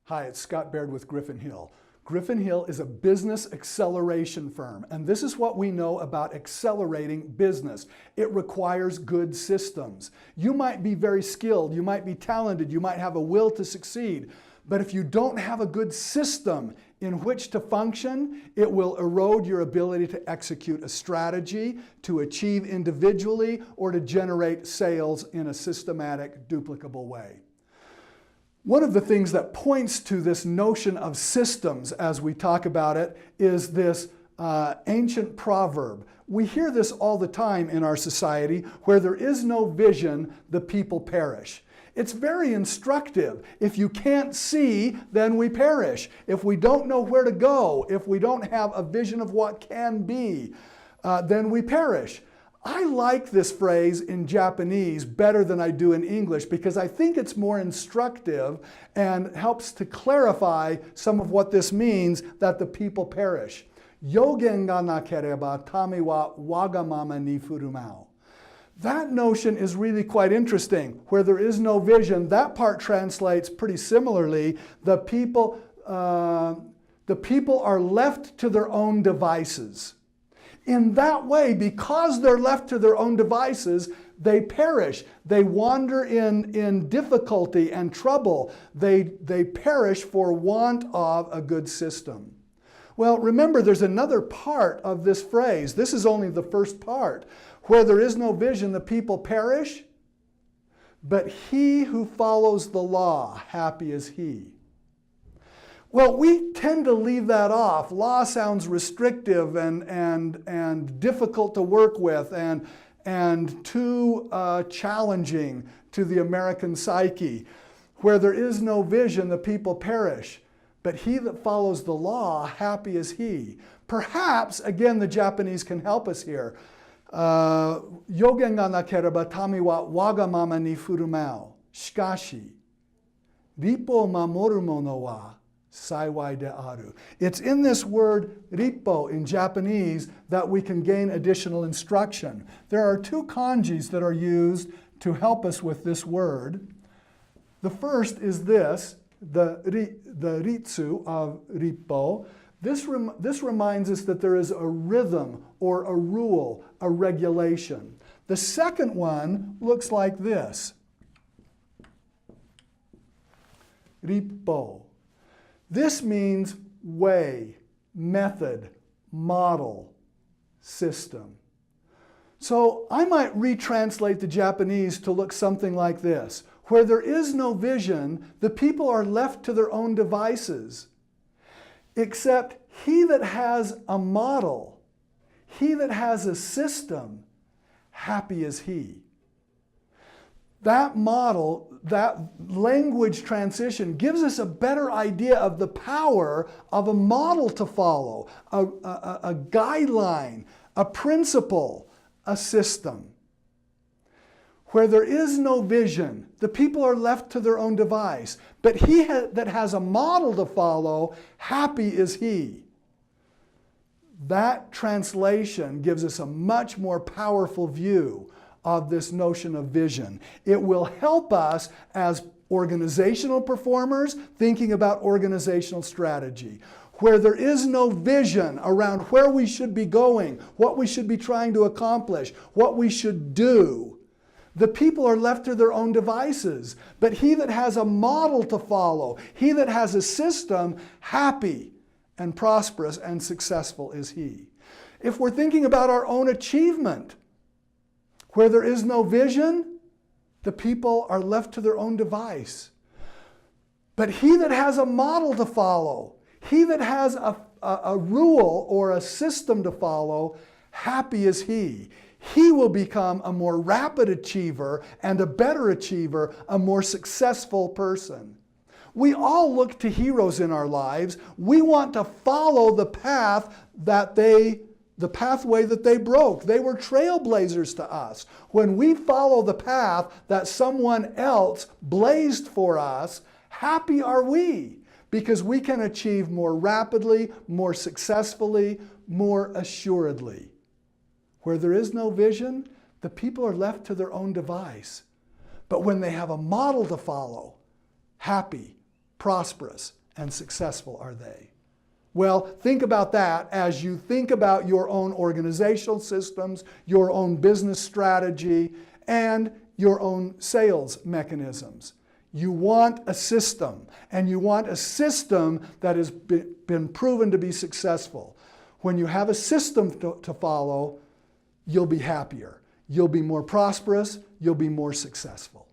Hi, it's Scott Baird with Griffin Hill. Griffin Hill is a business acceleration firm, and this is what we know about accelerating business. It requires good systems. You might be very skilled, you might be talented, you might have a will to succeed, but if you don't have a good system in which to function, it will erode your ability to execute a strategy, to achieve individually, or to generate sales in a systematic, duplicable way. One of the things that points to this notion of systems as we talk about it is this ancient proverb. We hear this all the time in our society: where there is no vision, the people perish. It's very instructive. If you can't see, then we perish. If we don't know where to go, if we don't have a vision of what can be, then we perish. I like this phrase in Japanese better than I do in English because I think it's more instructive and helps to clarify some of what this means, that the people perish. Yogen ga nakereba tami wa wagamama ni furumau. That notion is really quite interesting. Where there is no vision, that part translates pretty similarly. The people are left to their own devices. In that way, because they're left to their own devices, they perish. They wander in difficulty and trouble. They perish for want of a good system. Well, remember, there's another part of this phrase. This is only the first part. Where there is no vision, the people perish, but he who follows the law, happy is he. Well, we tend to leave that off. Law sounds restrictive and difficult to work with and too challenging to the American psyche. Where there is no vision, the people perish. But he that follows the law, happy is he. Perhaps, again, the Japanese can help us here. Yogen ga nakereba tami wa wagamama ni furumau. Shikashi, rippo mamoru mono wa saiwai de aru. It's in this word rippo in Japanese that we can gain additional instruction. There are two kanjis that are used to help us with this word. The first is this, the ritsu of rippo. This reminds us that there is a rhythm or a rule, a regulation. The second one looks like this. Rippo. This means way, method, model, system. So I might retranslate the Japanese to look something like this. Where there is no vision, the people are left to their own devices. Except he that has a model, he that has a system, happy is he. That model, that language transition gives us a better idea of the power of a model to follow, a guideline, a principle, a system. Where there is no vision, the people are left to their own device. But he that has a model to follow, happy is he. That translation gives us a much more powerful view of this notion of vision. It will help us as organizational performers thinking about organizational strategy. Where there is no vision around where we should be going, what we should be trying to accomplish, what we should do, the people are left to their own devices. But he that has a model to follow, he that has a system, happy and prosperous and successful is he. If we're thinking about our own achievement, where there is no vision, the people are left to their own device. But he that has a model to follow, he that has a rule or a system to follow, happy is he. He will become a more rapid achiever and a better achiever, a more successful person. We all look to heroes in our lives. We want to follow the path the pathway that they broke. They were trailblazers to us. When we follow the path that someone else blazed for us, happy are we, because we can achieve more rapidly, more successfully, more assuredly. Where there is no vision, the people are left to their own device. But when they have a model to follow, happy, prosperous, and successful are they? Well, think about that as you think about your own organizational systems, your own business strategy, and your own sales mechanisms. You want a system, and you want a system that has been proven to be successful. When you have a system to follow, you'll be happier. You'll be more prosperous. You'll be more successful.